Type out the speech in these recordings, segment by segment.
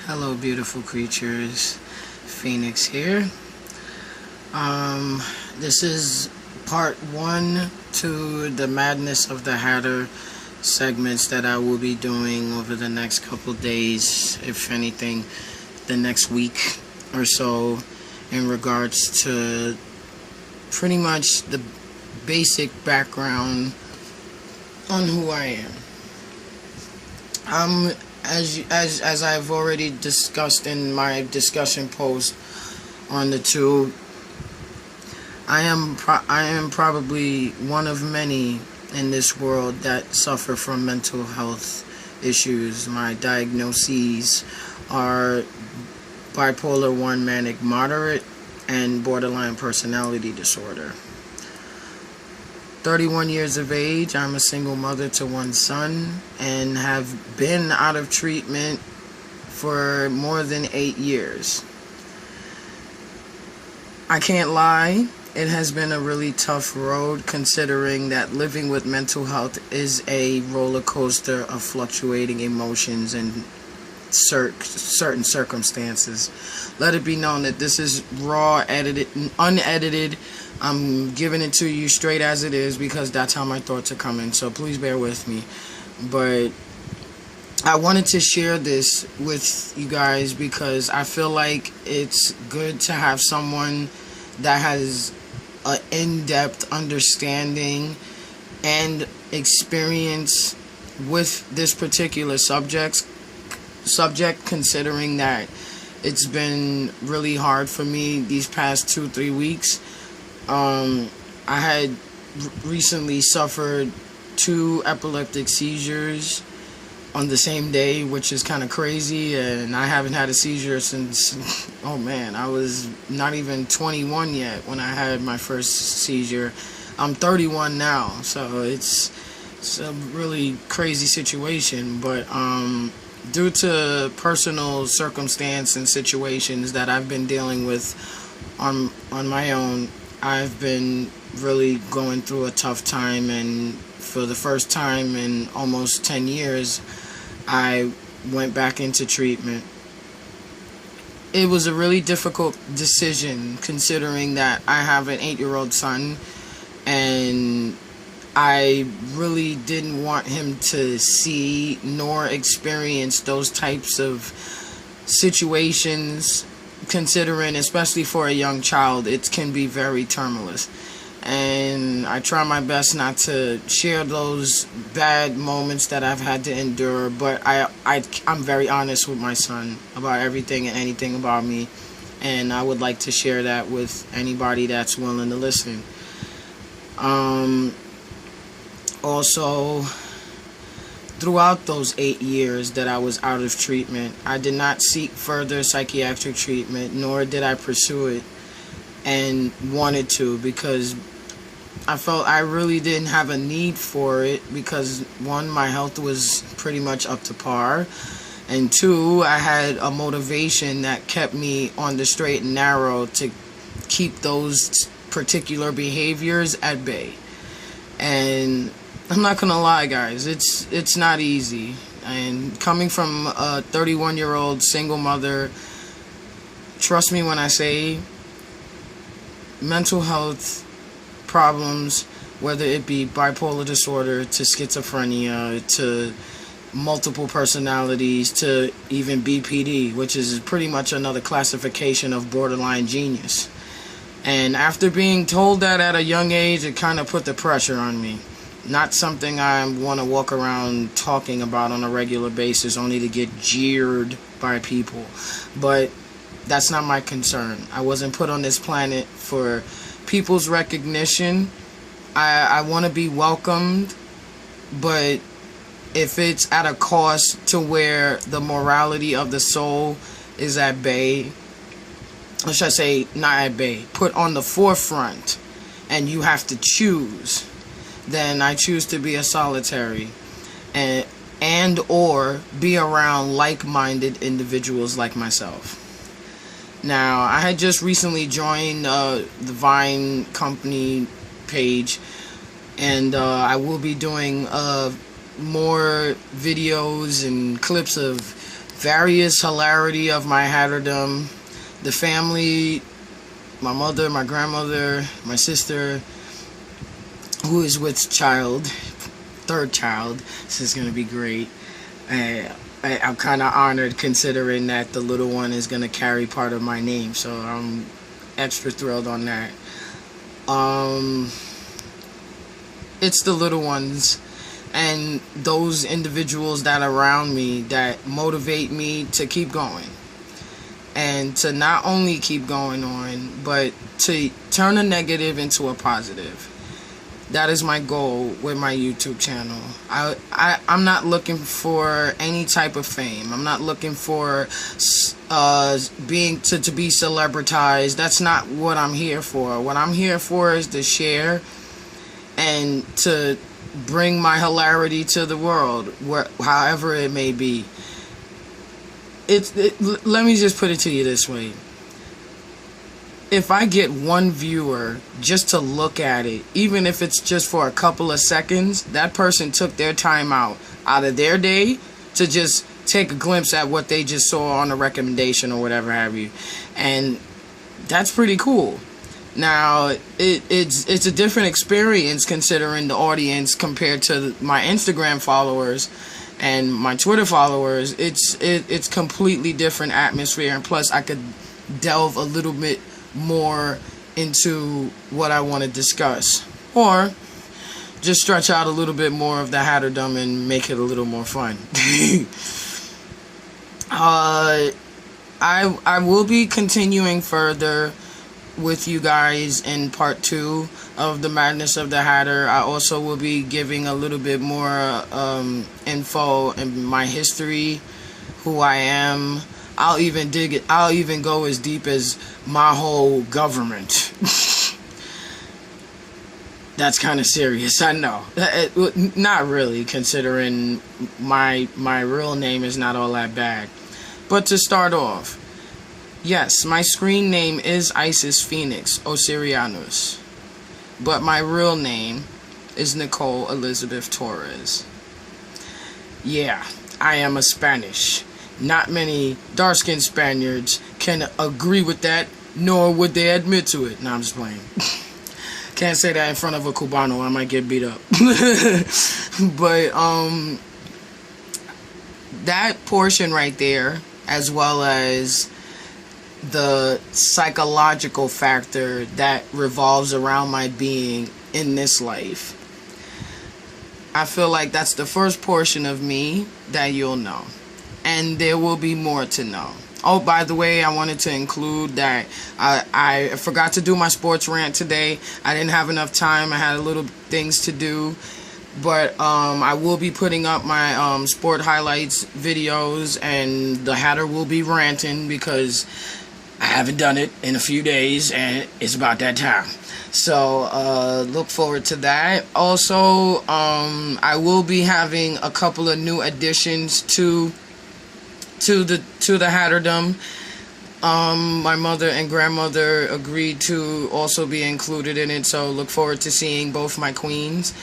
Hello, beautiful creatures. Phoenix here. This is part one to the Madness of the Hatter segments that I will be doing over the next couple days, if anything, the next week or so, in regards to pretty much the basic background on who I am. As I've already discussed in my discussion post on the tube, I am probably one of many in this world that suffer from mental health issues. My diagnoses are bipolar 1 manic moderate and borderline personality disorder. 31 years of age, I'm a single mother to one son and have been out of treatment for more than 8 years. I can't lie, it has been a really tough road, considering that living with mental health is a roller coaster of fluctuating emotions and certain circumstances. Let it be known that this is raw, unedited. I'm giving it to you straight as it is because that's how my thoughts are coming, so please bear with me. But I wanted to share this with you guys because I feel like it's good to have someone that has an in-depth understanding and experience with this particular subject, considering that it's been really hard for me these past 2-3 weeks. I had recently suffered 2 epileptic seizures on the same day, which is kind of crazy, and I haven't had a seizure since, I was not even 21 yet when I had my first seizure. I'm 31 now, so it's a really crazy situation, but due to personal circumstance and situations that I've been dealing with on my own, I've been really going through a tough time, and for the first time in almost 10 years, I went back into treatment. It was a really difficult decision, considering that I have an 8-year-old son, and I really didn't want him to see nor experience those types of situations, considering, especially for a young child, it can be very tumultuous. And I try my best not to share those bad moments that I've had to endure, but I'm very honest with my son about everything and anything about me, and I would like to share that with anybody that's willing to listen. Also, throughout those 8 years that I was out of treatment, I did not seek further psychiatric treatment, nor did I pursue it and wanted to, because I felt I really didn't have a need for it, because 1, my health was pretty much up to par, and 2, I had a motivation that kept me on the straight and narrow to keep those particular behaviors at bay. And I'm not gonna lie, guys, it's not easy. And coming from a 31-year-old single mother, trust me when I say mental health problems, whether it be bipolar disorder to schizophrenia to multiple personalities to even BPD, which is pretty much another classification of borderline genius. And after being told that at a young age, it kind of put the pressure on me. Not something I want to walk around talking about on a regular basis, only to get jeered by people. But that's not my concern. I wasn't put on this planet for people's recognition. I want to be welcomed, but if it's at a cost to where the morality of the soul is at bay, or should I say not at bay, put on the forefront, and you have to choose, then I choose to be a solitary and or be around like-minded individuals like myself. Now, I had just recently joined the Vine company page, and I will be doing more videos and clips of various hilarity of my hatterdom, the family, my mother, my grandmother, my sister, who is with child, third child. This is going to be great. I'm kind of honored considering that the little one is going to carry part of my name, so I'm extra thrilled on that. It's the little ones and those individuals that are around me that motivate me to keep going. And to not only keep going on, but to turn a negative into a positive. That is my goal with my YouTube channel. I'm not looking for any type of fame. I'm not looking for being to be celebritized. That's not what I'm here for. What I'm here for is to share and to bring my hilarity to the world, however it may be. Let me just put it to you this way. If I get one viewer just to look at it, even if it's just for a couple of seconds, that person took their time out of their day to just take a glimpse at what they just saw on a recommendation or whatever have you. And that's pretty cool. Now, it's a different experience considering the audience compared to my Instagram followers and my Twitter followers. It's completely different atmosphere, and plus I could delve a little bit more into what I want to discuss, or just stretch out a little bit more of the hatterdom and make it a little more fun. I will be continuing further with you guys in part 2 of the Madness of the Hatter. I also will be giving a little bit more info in my history, who I am. I'll even go as deep as my whole government. That's kind of serious, I know. Not really, considering my real name is not all that bad. But to start off, yes, my screen name is Isis Phoenix Osirianus, but my real name is Nicole Elizabeth Torres. Yeah, I am a Spanish. Not many dark-skinned Spaniards can agree with that, nor would they admit to it. Nah, I'm just playing. Can't say that in front of a Cubano, I might get beat up. But, that portion right there, as well as the psychological factor that revolves around my being in this life, I feel like that's the first portion of me that you'll know. And there will be more to know. Oh, by the way, I wanted to include that I forgot to do my sports rant today. I didn't have enough time. I had a little things to do. But I will be putting up my sport highlights videos, and the Hatter will be ranting because I haven't done it in a few days, and it's about that time. So look forward to that. Also, I will be having a couple of new additions to the hatterdom. My mother and grandmother agreed to also be included in it, so look forward to seeing both my queens.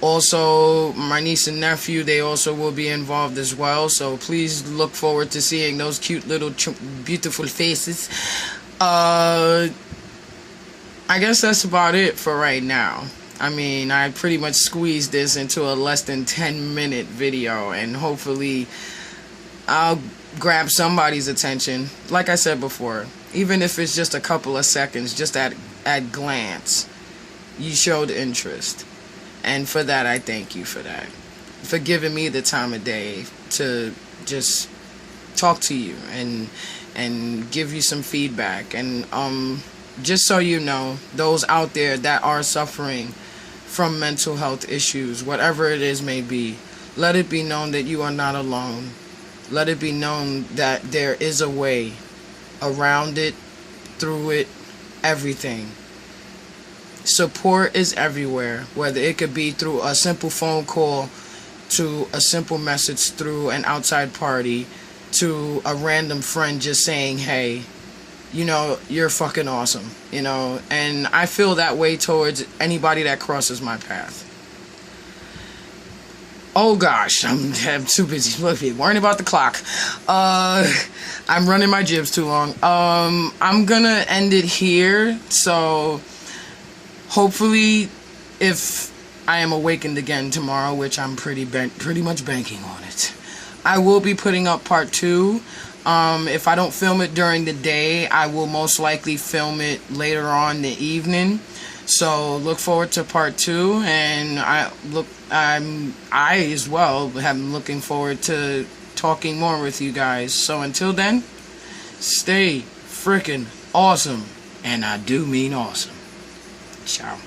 Also, my niece and nephew, they also will be involved as well, so please look forward to seeing those cute little beautiful faces. I guess that's about it for right now. I mean, I pretty much squeezed this into a less than 10-minute video, and hopefully I'll grab somebody's attention. Like I said before, even if it's just a couple of seconds, just at glance, you showed interest. And for that, I thank you for that. For giving me the time of day to just talk to you and give you some feedback. And just so you know, those out there that are suffering from mental health issues, whatever it is may be, let it be known that you are not alone. Let it be known that there is a way around it, through it, everything. Support is everywhere, whether it could be through a simple phone call, to a simple message through an outside party, to a random friend just saying, hey, you know, you're fucking awesome, you know, and I feel that way towards anybody that crosses my path. Oh gosh, I'm too busy worrying about the clock. I'm running my jibs too long. I'm gonna end it here. So hopefully, if I am awakened again tomorrow, which I'm pretty much banking on it, I will be putting up part 2. If I don't film it during the day, I will most likely film it later on in the evening. So look forward to part 2, and I as well am looking forward to talking more with you guys. So until then, stay freaking awesome, and I do mean awesome. Ciao.